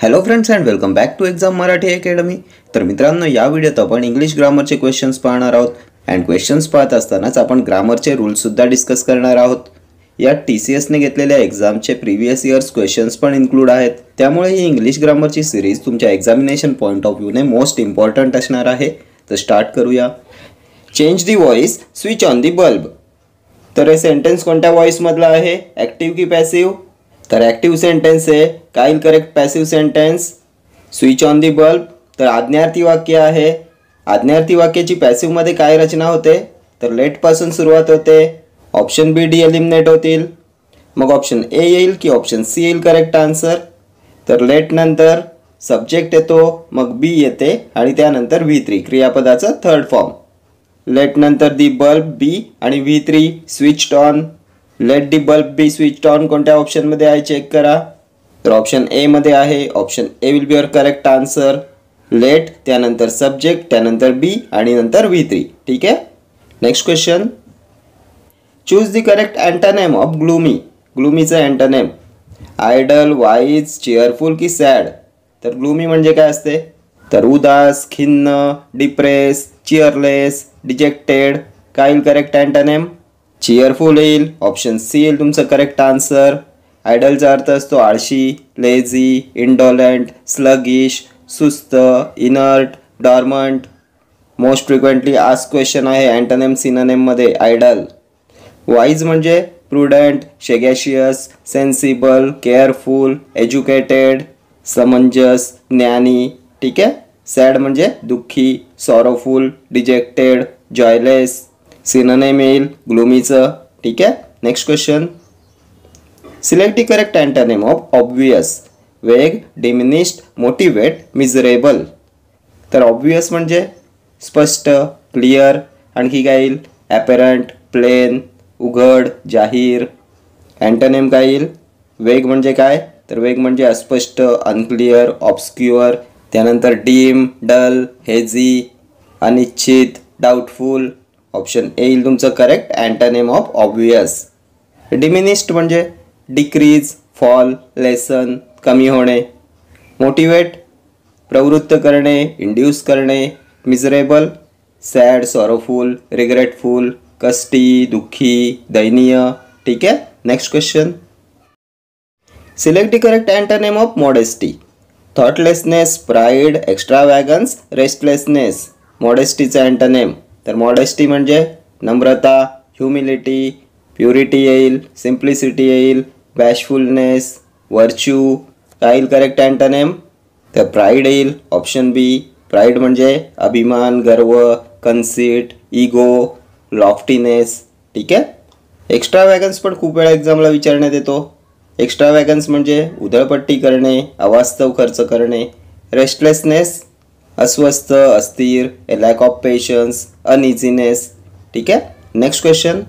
Hello friends and welcome back to exam Marathi academy. तर मित्रांनो, या व्हिडिओत आपण इंग्लिश ग्रामरचे क्वेश्चन्स पाहणार आहोत अँड क्वेश्चन्स पाहत असतानाच आपण ग्रामरचे रूल्ससुद्धा डिस्कस करणार आहोत. यात TCSने घेतलेल्या एक्झामचे प्रिव्हियस इयर्स क्वेश्चन्स पण इन्क्लूड आहेत. त्यामुळे ही इंग्लिश ग्रामरची सिरीज तुमच्या एक्झामिनेशन पॉईंट ऑफ व्ह्यूने मोस्ट इम्पॉर्टंट असणार आहे. तर स्टार्ट करूया. Change the voice, switch on the bulb. तर हे सेंटेन्स कोणत्या व्हॉइसमधलं आहे, ॲक्टिव्ह की पॅसिव्ह? तर ॲक्टिव्ह सेंटेन्स आहे. काय येईल correct passive sentence? Switch on the bulb. तर आज्ञार्थी वाक्य आहे. आज्ञार्थी वाक्याची पॅसिव्हमध्ये काय रचना होते? तर लेटपासून सुरुवात होते. ऑप्शन बी डी एलिमिनेट होतील. मग ऑप्शन ए येईल की ऑप्शन सी येईल करेक्ट आन्सर? तर लेट नंतर सब्जेक्ट येतो, मग बी येते आणि त्यानंतर V3 क्रियापदाचा थर्ड फॉर्म. लेट नंतर दी बल्ब बी आणि V3 switched on. Let the bulb B switched on कोणत्या ऑप्शनमध्ये आहे चेक करा. तर ऑप्शन ए मध्ये आहे. Option A will be your correct answer. Let त्यानंतर सब्जेक्ट त्यानंतर बी आणि नंतर V3. ठीक आहे. Next question. Choose the correct antonym of gloomy. ग्लूमीचं अँटोनिम आयडल, वाईज, चेअरफुल की सॅड? तर ग्लूमी म्हणजे काय असते? तर उदास, खिन्न, डिप्रेस, चिअरलेस, डिजेक्टेड. काय येईल करेक्ट अँटोनिम? चेअरफुल येईल. ऑप्शन सी येईल तुमचं करेक्ट आन्सर. आयडलचा अर्थ असतो आळशी, लेझी, इंडोलंट, स्लगिश, सुस्त, inert, dormant. Most frequently ask question आहे अँटोनिम सिनोनिममध्ये आयडल. वाईज म्हणजे प्रुडंट, शेगॅशियस, सेन्सिबल, केअरफुल, एज्युकेटेड, समंजस, ज्ञानी. ठीक आहे. सॅड म्हणजे दुःखी, सॉरोफुल, डिजेक्टेड, जॉयलेस. सिनोनिम येईल ग्लूमीचं. ठीक आहे. Next question. Select the correct antonym of obvious. वेग, डिमिनिश्ड, मोटिवेट, मिझरेबल. तर ऑब्वियस म्हणजे स्पष्ट, क्लिअर. आणखी काय येईल? ॲपरंट, प्लेन, उघड, जाहीर. अँटोनिम काय येईल? वेग म्हणजे काय? तर वेग म्हणजे अस्पष्ट, अनक्लिअर, ऑब्स्क्युअर. त्यानंतर डीम, डल, हेझी, अनिश्चित, डाऊटफुल. ऑप्शन ए येईल तुमचं correct antonym of obvious. Diminished म्हणजे डिक्रीज, फॉल, लेसन, कमी होणे. मोटिवेट प्रवृत्त करणे, इंड्यूस करणे. मिझरेबल सॅड, सॉरोफुल, रिग्रेटफुल, कष्टी, दुःखी, दयनीय. ठीक आहे. Next question. Select the correct antonym of modesty. Thoughtlessness, pride, extravagance, restlessness. मॉडेस्टीचा अँटोनिम. तर मॉडेस्टी म्हणजे नम्रता, ह्युमिलिटी, प्युरिटी येईल, सिम्प्लिसिटी येईल, बॅशफुलनेस, व्हर्च्यू. काय येईल करेक्ट अँटोनिम? तर प्राईड येईल. Option B. प्राईड म्हणजे अभिमान, गर्व, कन्सीट, इगो, लॉफ्टीनेस. ठीक आहे. एक्स्ट्रावॅगन्स पण खूप वेळा एक्झामला विचारण्यात येतो. एक्स्ट्रावॅगन्स म्हणजे उधळपट्टी करणे, अवास्तव खर्च करणे. रेस्टलेसनेस अस्वस्थ, अस्थिर, a lack of patience, uneasiness. ठीक आहे. Next question.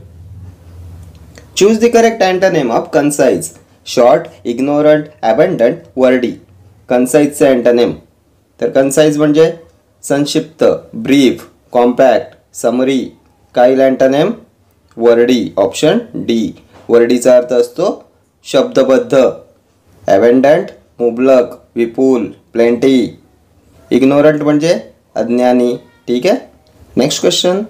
Choose the correct antonym of concise. Short, ignorant, abundant, wordy. कन्साइजचं अँटोनिम. तर कन्साइज म्हणजे संक्षिप्त, ब्रीफ, कॉम्पॅक्ट, समरी. काय अँटोनिम? वर्डी. Option D. वर्डीचा अर्थ असतो शब्दबद्ध. ॲबंडंट मुबलक, विपुल, प्लेंटी. इग्नोरंट म्हणजे अज्ञानी. ठीक आहे. Next question.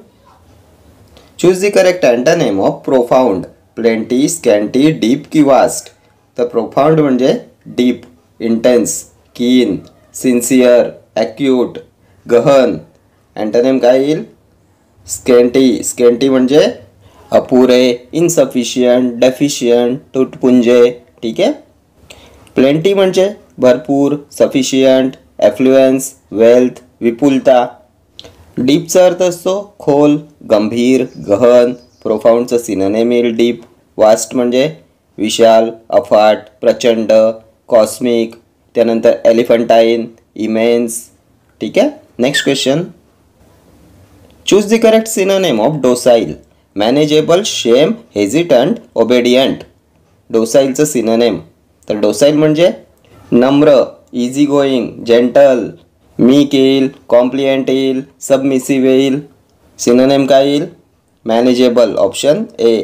Choose the correct antonym of profound. Plenty, स्कॅन्टी, deep की वास्ट? तर प्रोफाउंड म्हणजे डीप, इंटेन्स, कीन, सिन्सिअर, ॲक्यूट, गहन. अँटोनिम काय येईल? स्कॅन्टी. स्कॅन्टी म्हणजे अपुरे, इनसफिशियंट, डेफिशियंट, तुटपुंजे. ठीक आहे. प्लेंटी म्हणजे भरपूर, सफिशियंट, ॲफ्लुएन्स, वेल्थ, विपुलता. डीपचा अर्थ असतो खोल, गंभीर, गहन. प्रोफाउंडचं सिनोनिम येईल डीप. वास्ट म्हणजे विशाल, अफाट, प्रचंड, कॉस्मिक. त्यानंतर एलिफंटाईन, इमेन्स. ठीक आहे. Next question. Choose the correct synonym of docile. Manageable, shame, hesitant, obedient. डोसाईलचं सिनोनिम. तर डोसाईल म्हणजे नम्र, इझी गोईंग, जेंटल. मीक येईल, कॉम्प्लियंट येईल, सबमिसिव्ह येईल. सिनोनिम काय येईल? मॅनेजेबल. Option A.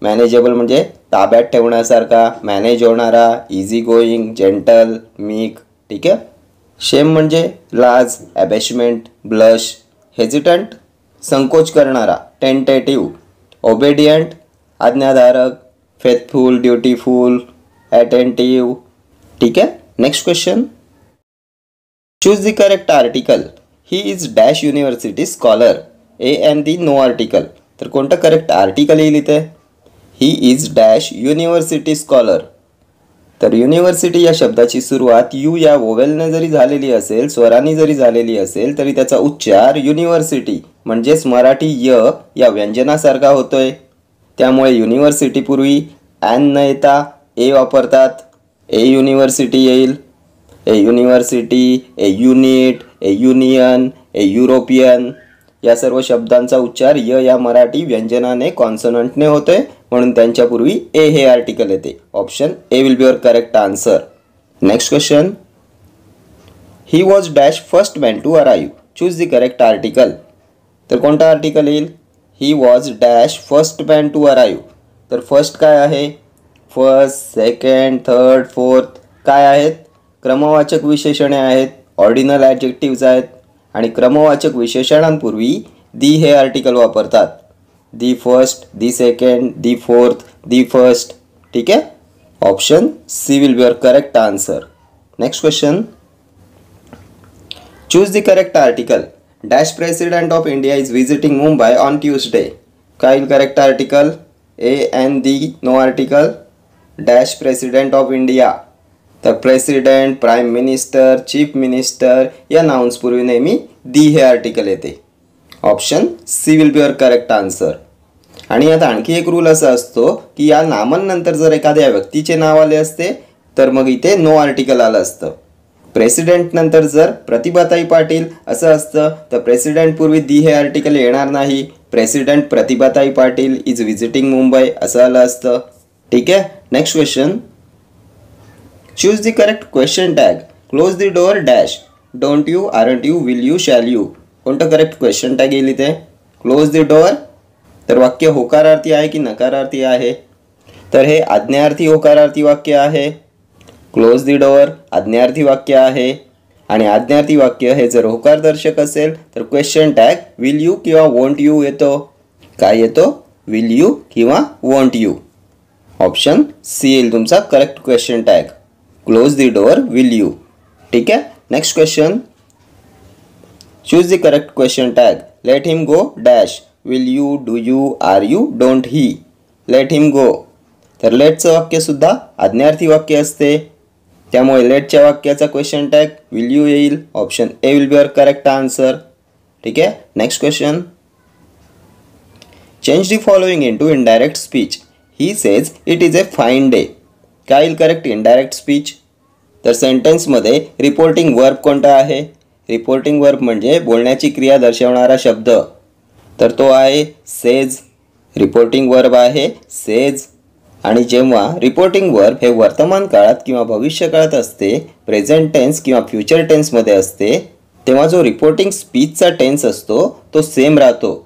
मॅनेजेबल म्हणजे ताब्यात ठेवण्यासारखा, मॅनेज होणारा, इझी गोईंग, जेंटल, मीक. ठीक आहे. शेम म्हणजे लाज, ॲबॅशमेंट, ब्लश. हेजिटंट संकोच करणारा, टेंटेटिव्ह. ओबेडियंट आज्ञाधारक, फेथफुल, ड्युटीफुल, अटेंटिव्ह. ठीक आहे. Next question. Choose the correct article. He is dash university scholar. A and the no article. तर कोणतं करेक्ट आर्टिकल येईल इथे? He is dash university scholar. तर युनिव्हर्सिटी या शब्दाची सुरुवात यू या वोवेलने जरी झालेली असेल, स्वरांनी जरी झालेली असेल, तरी त्याचा उच्चार युनिव्हर्सिटी म्हणजेच मराठी य या व्यंजनासारखा होतोय. त्यामुळे युनिव्हर्सिटीपूर्वी ॲन न येता ए वापरतात. ए युनिव्हर्सिटी येईल. A university, a unit, a union, a European या सर्व शब्दांचा उच्चार य या मराठी व्यंजनाने कॉन्सोनंटने होतोय, म्हणून त्यांच्यापूर्वी ए हे आर्टिकल येते. Option A will be your correct answer. Next question. He was dash first man to arrive. Choose the correct article. तर कोणता आर्टिकल येईल? He was dash first man to arrive. तर फर्स्ट काय आहे? फर्स्ट, सेकंड, थर्ड, फोर्थ काय आहेत? क्रमवाचक विशेषणे आहेत, ऑर्डिनल ॲडजेक्टिव्ज आहेत. आणि क्रमवाचक विशेषणांपूर्वी दी हे आर्टिकल वापरतात. The first, the second, the fourth, the first. ठीक आहे. Option C will be your correct answer. Next question. Choose the correct article. Dash president of India is visiting Mumbai on Tuesday. काय येईल correct article? A and the no article. Dash president of India. तर president, prime minister, chief minister या नाउन्सपूर्वी नेहमी the हे article येते. Option C will be your correct answer. आणि यात आणखी एक रूल असा असतो की या नामांनंतर जर एखाद्या व्यक्तीचे नाव आले असते तर मग इथे नो आर्टिकल आलं असतं. प्रेसिडेंट नंतर जर प्रतिभाताई पाटील असं असतं तर प्रेसिडेंटपूर्वी दी हे आर्टिकल येणार नाही. President Pratibhatai Patil is visiting Mumbai असं आलं असतं. ठीक आहे. Next question. Choose the correct question tag. Close the door dash. Don't you, aren't you, will you, shall you. कोणतं करेक्ट क्वेश्चन टॅग येईल इथे? Close the door. तर वाक्य होकारार्थी आहे की नकारार्थी आहे? तर हे आज्ञार्थी होकारार्थी वाक्य आहे. क्लोज द डोअर आज्ञार्थी वाक्य आहे. आणि आज्ञार्थी वाक्य हे जर होकारदर्शक असेल तर क्वेश्चन टॅग विल यू किंवा वॉन्ट यू येतो. काय येतो? विल यू किंवा वॉन्ट यू. ऑप्शन सी येईल तुमचा correct question tag. Close the door, will you. ठीक आहे. Next question. Choose the correct question tag. Let him go dash. Will you, do you, are you, don't he. Let him go. तर लेटचं वाक्यसुद्धा आज्ञार्थी वाक्य असते. त्यामुळे लेटच्या वाक्याचा क्वेश्चन टॅग विल यू येईल. Option A will be your correct answer. ठीक आहे. Next question. Change the following into indirect speech. He says it is a fine day. काय येईल करेक्ट इनडायरेक्ट स्पीच? तर सेंटेन्समध्ये रिपोर्टिंग वर्ब कोणता आहे? Reporting verb म्हणजे बोलण्याची क्रिया दर्शवणारा शब्द. तर तो आहे सेज. रिपोर्टिंग वर्ब आहे सेज. आणि जेव्हा रिपोर्टिंग वर्ब हे वर्तमान काळात किंवा भविष्य काळात असते, प्रेझेंट टेन्स किंवा फ्युचर टेन्समध्ये असते, तेव्हा जो रिपोर्टिंग स्पीचचा टेन्स असतो तो सेम राहतो.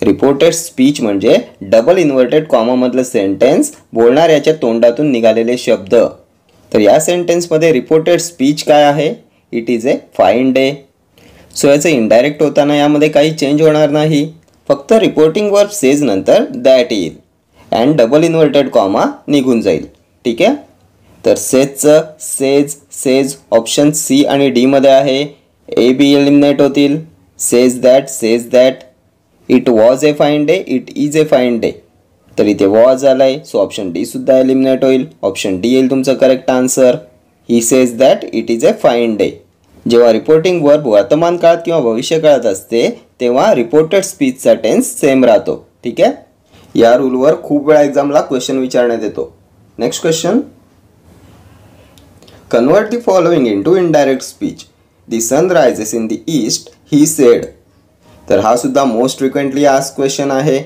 रिपोर्टेड स्पीच म्हणजे डबल इन्व्हर्टेड कॉमामधलं सेंटेन्स, बोलणाऱ्याच्या तोंडातून निघालेले शब्द. तर या सेंटेन्समध्ये रिपोर्टेड स्पीच काय आहे? It is a fine day. So याचं इनडायरेक्ट होताना यामध्ये काही चेंज होणार नाही. फक्त रिपोर्टिंग वर्ब सेज नंतर दॅट येईल अँड डबल इन्व्हर्टेड कॉमा निघून जाईल. ठीक आहे. तर सेजचं सेज, सेज ऑप्शन सी आणि डीमध्ये आहे. ए बी एलिमिनेट होतील. Says that. It was a fine day, it is a fine day. तर इथे वॉज आलाय, सो ऑप्शन डी सुद्धा एलिमिनेट होईल. ऑप्शन डी येईल तुमचं correct answer. He says that it is a fine day. जेव्हा reporting verb वर्तमान काळात किंवा भविष्य काळात असते तेव्हा रिपोर्टेड स्पीचचा टेन्स सेम राहतो. ठीक आहे. या रूलवर खूप वेळा एक्झामला क्वेश्चन विचारण्यात येतो. Next question. Convert the following into indirect speech. The sun rises in the east, he said. तर हा सुद्धा मोस्ट फ्रिक्वेंटली आस्क्ड क्वेश्चन आहे.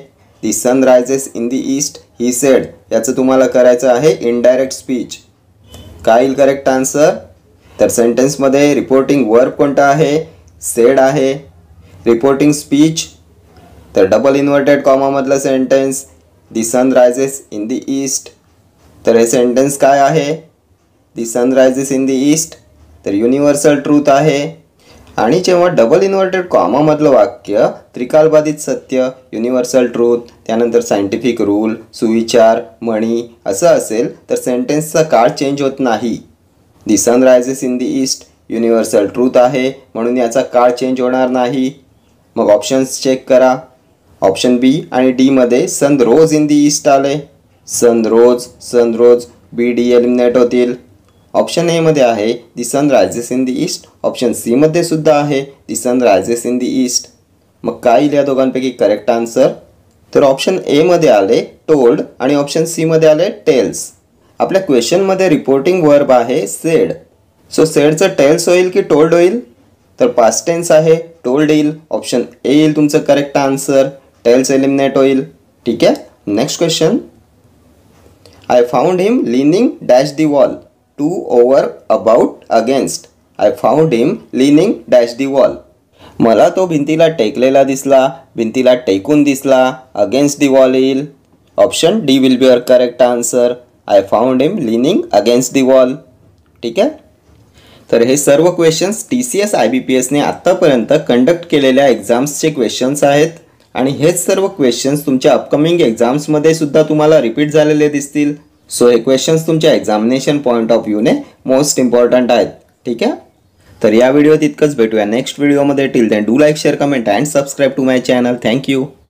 The sun rises in the east, he said. याचं तुम्हाला करायचं आहे इनडायरेक्ट स्पीच. काय येईल करेक्ट आन्सर? तर सेंटेन्समध्ये रिपोर्टिंग वर्ब कोणता आहे? सेड आहे. रिपोर्टिंग स्पीच तर डबल इन्व्हर्टेड कॉमामधलं sentence the sun rises in the east. तर हे सेंटेन्स काय आहे? The sun rises in the east. तर युनिव्हर्सल ट्रूथ आहे. आणि जेव्हा डबल इन्व्हर्टेड कॉमामधलं वाक्य त्रिकालबाधित सत्य, युनिव्हर्सल ट्रूथ, त्यानंतर सायंटिफिक रूल, सुविचार, म्हणी असं असेल तर सेंटेन्सचा काळ चेंज होत नाही. The sun rises in the east universal truth आहे म्हणून याचा काळ चेंज होणार नाही. मग ऑप्शन्स चेक करा. ऑप्शन बी आणि डीमध्ये sun rose in the east आले. Sun rose B D eliminate होतील. ऑप्शन एमध्ये आहे the sun rises in the east. Option सीमध्ये सुद्धा आहे the sun rises in the east. मग काय येईल या दोघांपैकी करेक्ट आन्सर? तर ऑप्शन एमध्ये आले टोल्ड आणि ऑप्शन सीमध्ये आले टेल्स. आपल्या क्वेश्चनमध्ये रिपोर्टिंग वर्ब आहे सेड. सो सेडचं टेल्स होईल की टोल्ड होईल? तर पास्ट टेन्स आहे टोल्ड येईल. ऑप्शन ए येईल तुमचं करेक्ट आन्सर. टेल्स एलिमिनेट होईल. ठीक आहे. Next question. I found him leaning dash the wall. To over about against. I found him leaning dash the wall. मला तो भिंतीला टेकलेला दिसला, भिंतीला टेकून दिसला. अगेन्स्ट दी वॉल येईल. Option D will be your correct answer. I found him leaning against the wall. ठीक आहे. तर हे सर्व क्वेश्चन्स TCS IBPSने आत्तापर्यंत कंडक्ट केलेल्या एक्झाम्सचे क्वेश्चन्स आहेत आणि हेच सर्व क्वेश्चन्स तुमच्या अपकमिंग एक्झाम्समध्ये सुद्धा तुम्हाला रिपीट झालेले दिसतील. सो हे क्वेश्चन्स तुमच्या एक्झामिनेशन पॉईंट ऑफ व्ह्यूने मोस्ट इम्पॉर्टंट आहेत. ठीक आहे. तर या व्हिडिओत इतकंच. भेटूया नेक्स्ट व्हिडिओमध्ये. Till then do like, share, comment and subscribe to my channel. Thank you.